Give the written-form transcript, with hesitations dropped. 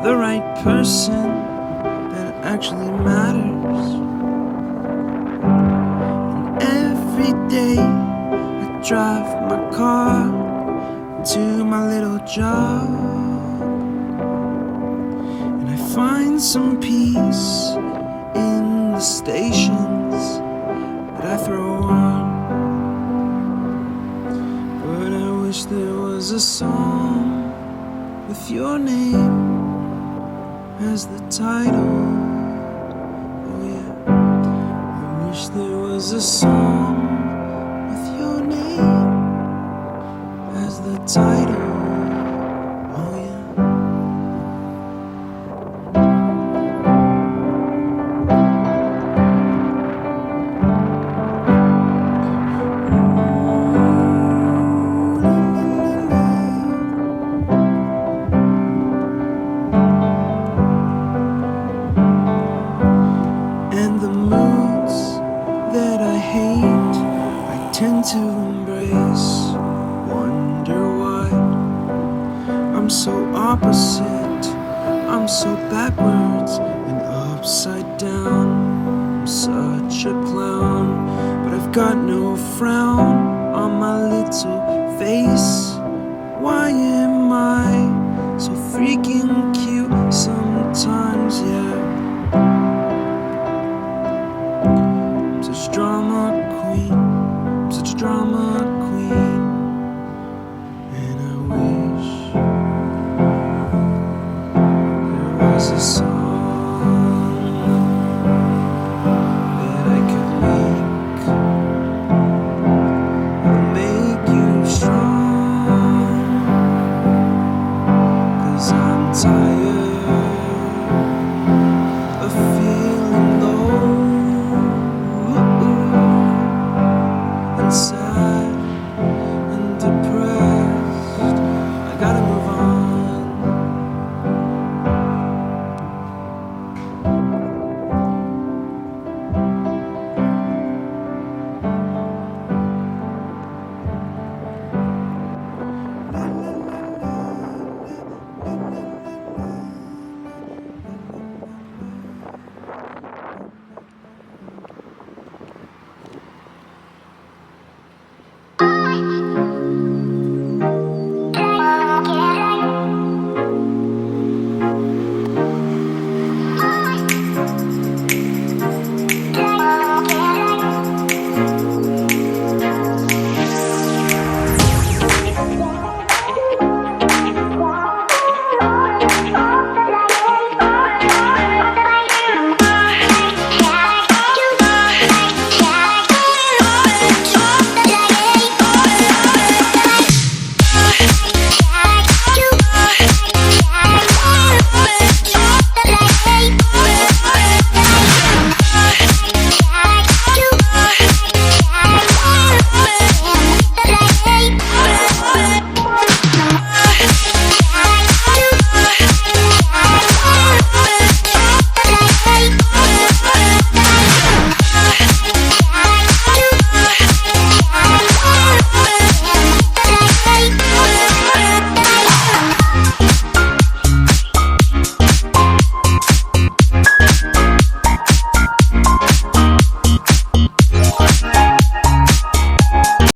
the right person that actually matters. And every day I drive my car to my little job, and I find some peace in the stations that I throw on. But I wish there was a song with your name as the title. Oh yeah, I wish there was a song with your name as the title. Oh yeah. And the moods that I hate, I tend to embrace. Wonder why I'm so opposite, I'm so backwards and upside down. I'm such a clown, but I've got no frown on my little face. Why am I so freaking cute sometimes, yeah? I'm such a drama queen, I'm such a drama queen. And I wish there was a song that I could make that'll make you strong. 'Cause I'm tired